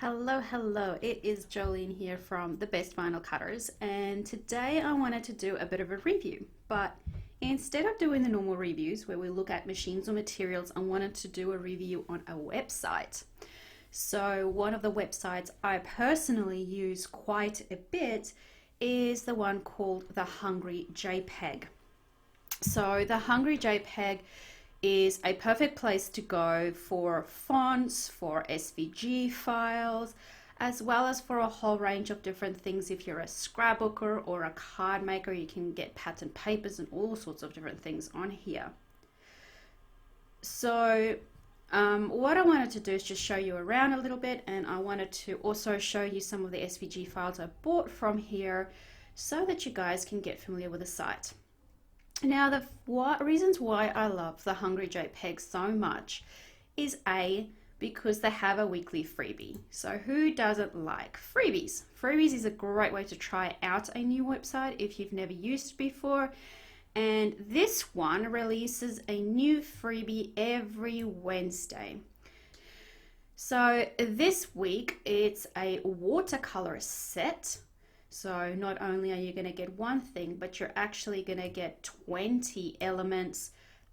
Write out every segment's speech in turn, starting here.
Hello, it is Jolene here from The Best Vinyl Cutters, and today I wanted to do a bit of a review. But instead of doing the normal reviews where we look at machines or materials, I wanted to do a review on a website. So, one of the websites I personally use quite a bit is the one called TheHungryJPEG. So, TheHungryJPEG is a perfect place to go for fonts, for SVG files, as well as for a whole range of different things. If you're a scrapbooker or a card maker, you can get pattern papers and all sorts of different things on here. So what I wanted to do is just show you around a little bit, and I wanted to also show you some of the SVG files I bought from here so that you guys can get familiar with the site. Now, the reasons why I love TheHungryJPEG so much is because they have a weekly freebie. So who doesn't like freebies? Freebies is a great way to try out a new website if you've never used it before. And this one releases a new freebie every Wednesday. So this week it's a watercolor set. So not only are you going to get one thing, but you're actually going to get 20 elements,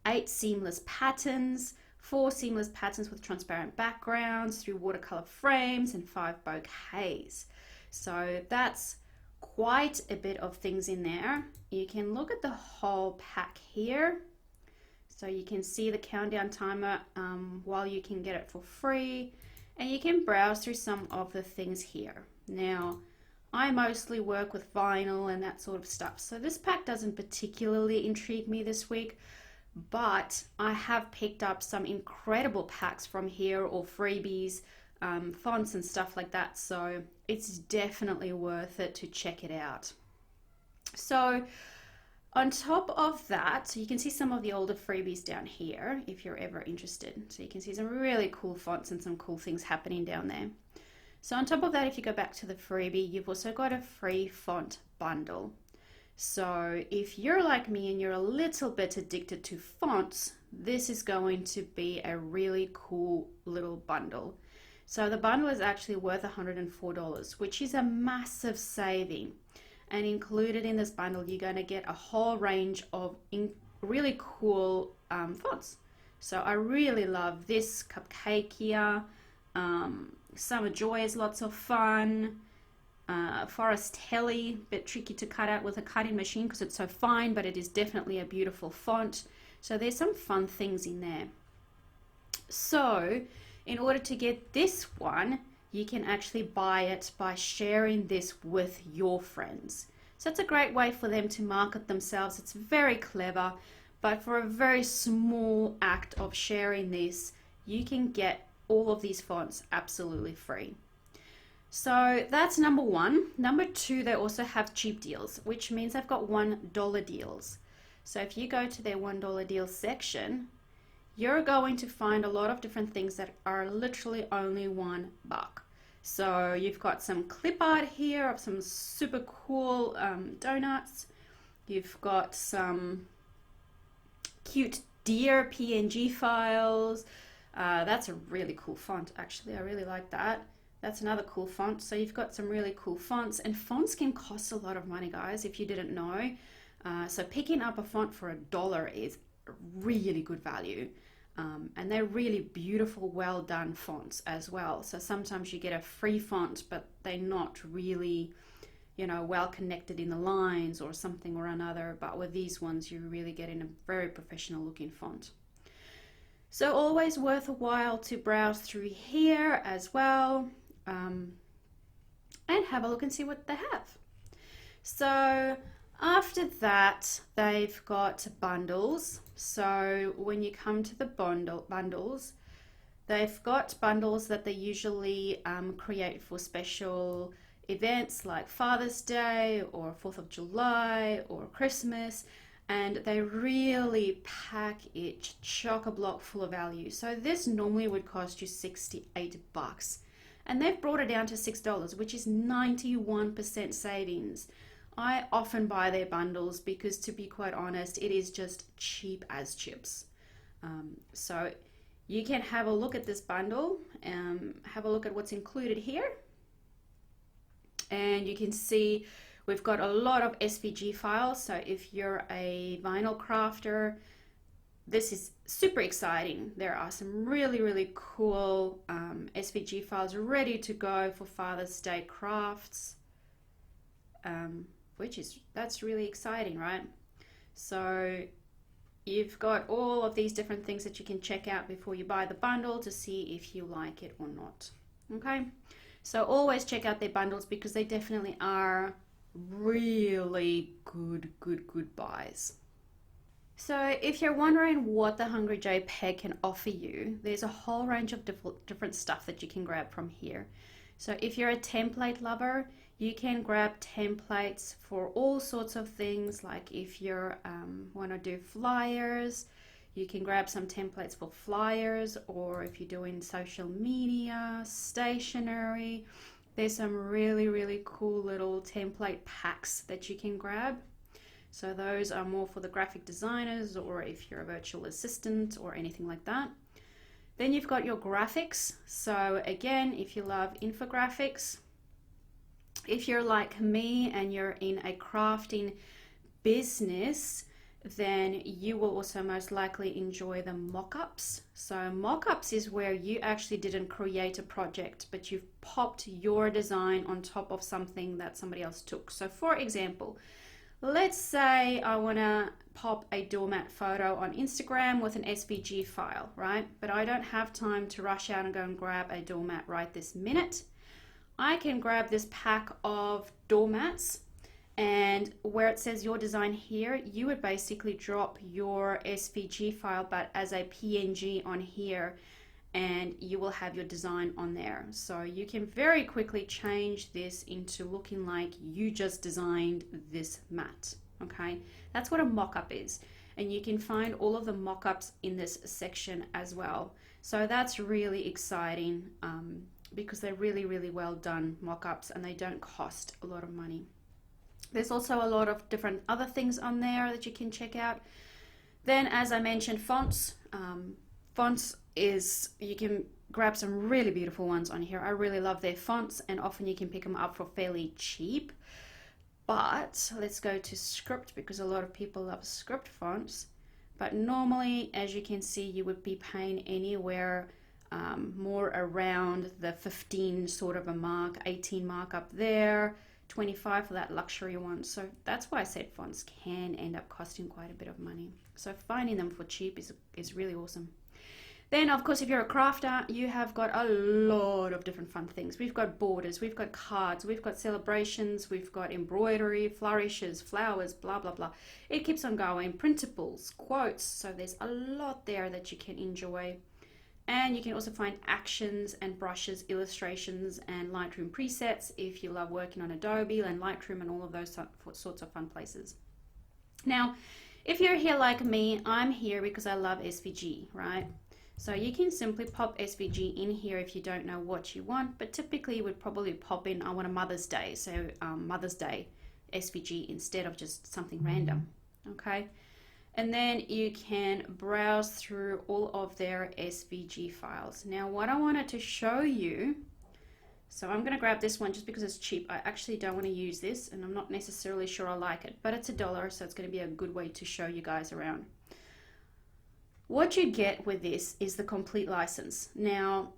8 seamless patterns, 4 seamless patterns with transparent backgrounds, 3 watercolor frames, and 5 bouquets. So that's quite a bit of things in there. You can look at the whole pack here. So you can see the countdown timer while you can get it for free. And you can browse through some of the things here. Now, I mostly work with vinyl and that sort of stuff, so this pack doesn't particularly intrigue me this week, but I have picked up some incredible packs from here or freebies, fonts and stuff like that, so it's definitely worth it to check it out. So on top of that, so you can see some of the older freebies down here if you're ever interested. So you can see some really cool fonts and some cool things happening down there. So on top of that, if you go back to the freebie, you've also got a free font bundle. So if you're like me and you're a little bit addicted to fonts, this is going to be a really cool little bundle. So the bundle is actually worth $104, which is a massive saving. And included in this bundle, you're going to get a whole range of really cool fonts. So I really love this cupcake here. Summer Joy is lots of fun. Forest Helly, a bit tricky to cut out with a cutting machine because it's so fine, but it is definitely a beautiful font. So there's some fun things in there. So in order to get this one, you can actually buy it by sharing this with your friends. So it's a great way for them to market themselves. It's very clever, but for a very small act of sharing this, you can get all of these fonts absolutely free. So that's number one. Number two, they also have cheap deals, which means they've got $1 deals. So if you go to their $1 deals section, you're going to find a lot of different things that are literally only $1. So you've got some clip art here of some super cool donuts. You've got some cute deer PNG files. That's a really cool font, actually. I really like that. That's another cool font. So you've got some really cool fonts, and fonts can cost a lot of money, guys, if you didn't know. So picking up a font for $1 is really good value. And they're really beautiful, well done fonts as well. So sometimes you get a free font, but they're not really, well connected in the lines or something or another. But with these ones, you're really getting a very professional looking font. So always worth a while to browse through here as well, and have a look and see what they have. So after that, they've got bundles. So when you come to the bundles, they've got bundles that they usually create for special events like Father's Day or 4th of July or Christmas. And they really pack it chock-a-block full of value. So this normally would cost you $68, and they've brought it down to $6, which is 91% savings. I often buy their bundles because, to be quite honest, it is just cheap as chips. So you can have a look at this bundle, have a look at what's included here. And you can see we've got a lot of SVG files. So if you're a vinyl crafter, this is super exciting. There are some really, really cool SVG files ready to go for Father's Day crafts, that's really exciting, right? So you've got all of these different things that you can check out before you buy the bundle to see if you like it or not. Okay, so always check out their bundles because they definitely are really good buys. So if you're wondering what the Hungry JPEG can offer you, there's a whole range of different stuff that you can grab from here. So if you're a template lover, you can grab templates for all sorts of things. Like if you want to do flyers, you can grab some templates for flyers, or if you're doing social media, stationery, there's some really cool little template packs that you can grab. So those are more for the graphic designers, or if you're a virtual assistant or anything like that. Then you've got your graphics. So again, if you love infographics, if you're like me and you're in a crafting business, then you will also most likely enjoy the mock-ups. So mock-ups is where you actually didn't create a project, but you've popped your design on top of something that somebody else took. So for example, let's say I want to pop a doormat photo on Instagram with an SVG file, right? But I don't have time to rush out and go and grab a doormat right this minute. I can grab this pack of doormats, and where it says your design here, you would basically drop your SVG file but as a PNG on here, and you will have your design on there. So you can very quickly change this into looking like you just designed this mat. Okay, that's what a mock-up is, and you can find all of the mock-ups in this section as well. So that's really exciting because they're really well done mock-ups, and they don't cost a lot of money. There's also a lot of different other things on there that you can check out. Then, as I mentioned, fonts. Fonts is, you can grab some really beautiful ones on here. I really love their fonts, and often you can pick them up for fairly cheap. But let's go to script, because a lot of people love script fonts. But normally, as you can see, you would be paying anywhere more around the 15 sort of a mark, 18 mark up there, 25 for that luxury one. So that's why I said fonts can end up costing quite a bit of money. So finding them for cheap is really awesome. Then, of course, if you're a crafter, you have got a lot of different fun things. We've got borders, we've got cards, we've got celebrations, we've got embroidery, flourishes, flowers, blah, blah, blah. It keeps on going. Printables, quotes. So there's a lot there that you can enjoy. And you can also find actions and brushes, illustrations, and Lightroom presets if you love working on Adobe and Lightroom and all of those sorts of fun places. Now, if you're here like me, I'm here because I love SVG, right? So you can simply pop SVG in here if you don't know what you want, but typically you would probably pop in, I want a Mother's Day, so Mother's Day SVG instead of just something random, okay? And then you can browse through all of their SVG files. Now what I wanted to show you, so I'm gonna grab this one just because it's cheap. I actually don't wanna use this, and I'm not necessarily sure I like it, but it's $1, so it's gonna be a good way to show you guys around. What you get with this is the complete license. Now,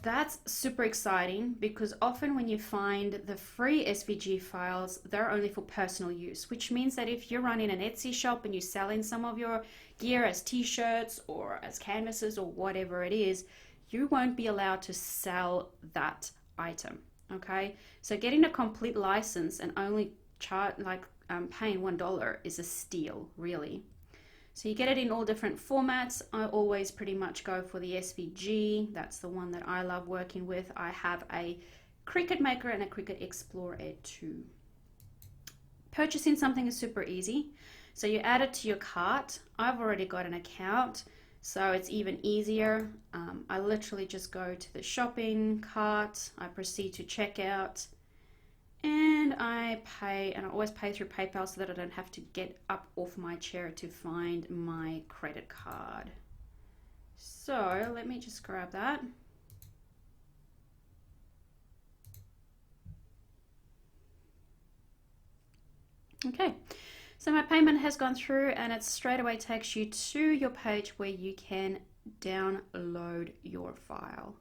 that's super exciting because often when you find the free SVG files, they're only for personal use, which means that if you're running an Etsy shop and you're selling some of your gear as t-shirts or as canvases or whatever it is, you won't be allowed to sell that item, okay? So getting a complete license and only paying $1 is a steal, really. So you get it in all different formats. I always pretty much go for the SVG. That's the one that I love working with. I have a Cricut Maker and a Cricut Explorer too. Purchasing something is super easy. So you add it to your cart. I've already got an account, so it's even easier. I literally just go to the shopping cart. I proceed to checkout. And I pay, and I always pay through PayPal so that I don't have to get up off my chair to find my credit card. So let me just grab that. Okay, so my payment has gone through and it straight away takes you to your page where you can download your file.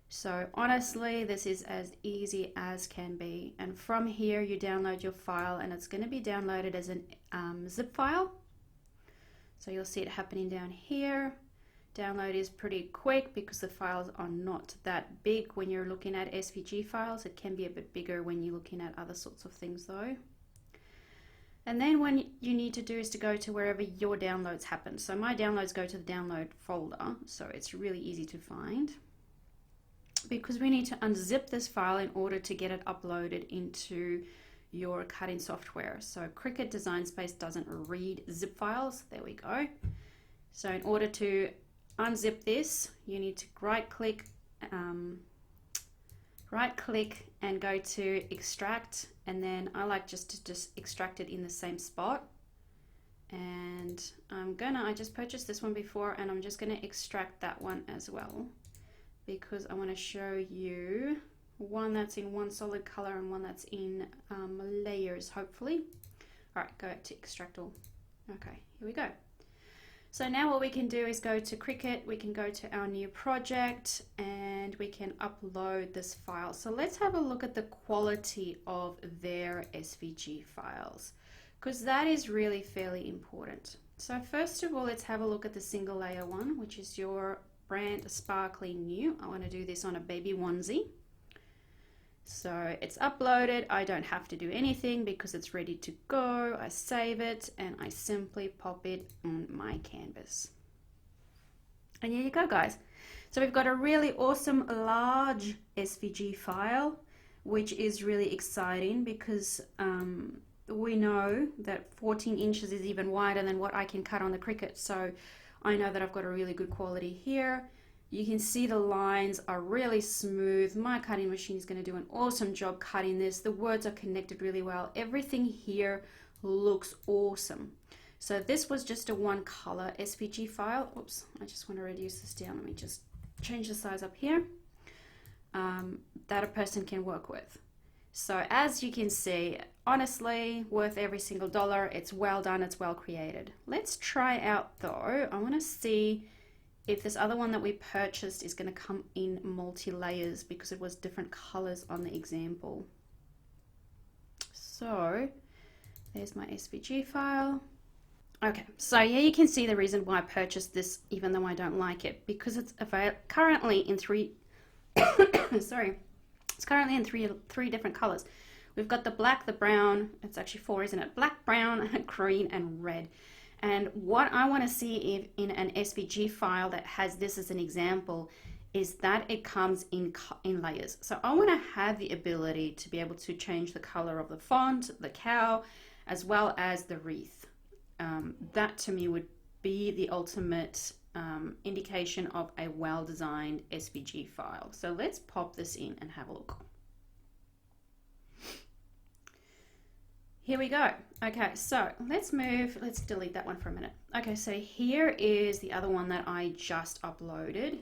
So honestly, this is as easy as can be. And from here, you download your file and it's going to be downloaded as an zip file. So you'll see it happening down here. Download is pretty quick because the files are not that big when you're looking at SVG files. It can be a bit bigger when you're looking at other sorts of things though. And then what you need to do is to go to wherever your downloads happen. So my downloads go to the download folder, so it's really easy to find. Because we need to unzip this file in order to get it uploaded into your cutting software. So Cricut Design Space doesn't read zip files. There we go. So in order to unzip this, you need to right click and go to extract, and then I like just to extract it in the same spot. And I just purchased this one before and I'm just gonna extract that one as well, because I want to show you one that's in one solid color and one that's in layers, hopefully. All right, go to extract all. Okay, here we go. So now what we can do is go to Cricut, we can go to our new project and we can upload this file. So let's have a look at the quality of their SVG files, because that is really fairly important. So first of all, let's have a look at the single layer one, which is your brand sparkly new. I want to do this on a baby onesie. So it's uploaded. I don't have to do anything because it's ready to go. I save it and I simply pop it on my canvas. And here you go, guys. So we've got a really awesome large SVG file, which is really exciting because we know that 14 inches is even wider than what I can cut on the Cricut. So I know that I've got a really good quality here. You can see the lines are really smooth. My cutting machine is going to do an awesome job cutting this. The words are connected really well. Everything here looks awesome. So this was just a one color SVG file. Oops, I just want to reduce this down. Let me just change the size up here. That a person can work with. So as you can see, honestly, worth every single dollar. It's well done, it's well created. Let's try out though. I want to see if this other one that we purchased is going to come in multi-layers, because it was different colors on the example. So there's my SVG file. Okay, so yeah, you can see the reason why I purchased this, even though I don't like it, because it's currently in three three different colors. We've got the black, the brown, it's actually four, isn't it? Black, brown, green, and red. And what I want to see if in an SVG file that has this as an example is that it comes in layers. So I want to have the ability to be able to change the color of the font, the cow, as well as the wreath. That to me would be the ultimate indication of a well-designed SVG file. So let's pop this in and have a look. Here we go. Okay, so let's delete that one for a minute. Okay, so here is the other one that I just uploaded.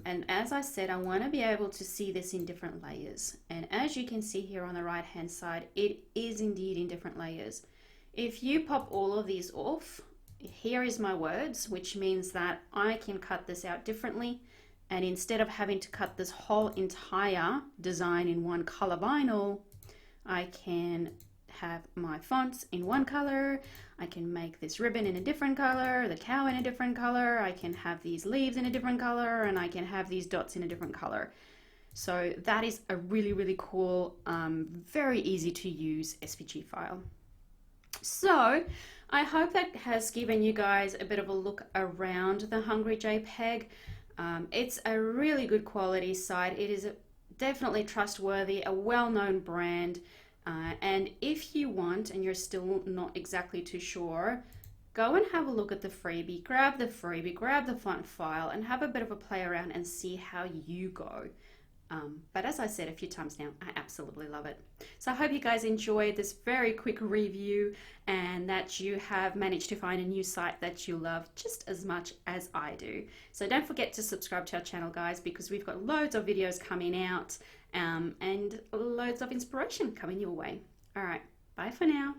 And as I said, I want to be able to see this in different layers. And as you can see here on the right hand side, it is indeed in different layers. If you pop all of these off, here is my words, which means that I can cut this out differently. And instead of having to cut this whole entire design in one color vinyl, I can have my fonts in one color. I can make this ribbon in a different color, the cow in a different color. I can have these leaves in a different color, and I can have these dots in a different color. So that is a really, really cool, very easy to use SVG file. So I hope that has given you guys a bit of a look around the TheHungryJPEG. It's a really good quality site. It is definitely trustworthy, a well-known brand. And if you want, and you're still not exactly too sure, go and have a look at the freebie, grab the font file, and have a bit of a play around and see how you go. But as I said a few times now, I absolutely love it. So I hope you guys enjoyed this very quick review and that you have managed to find a new site that you love just as much as I do. So don't forget to subscribe to our channel, guys, because we've got loads of videos coming out and loads of inspiration coming your way. All right, bye for now.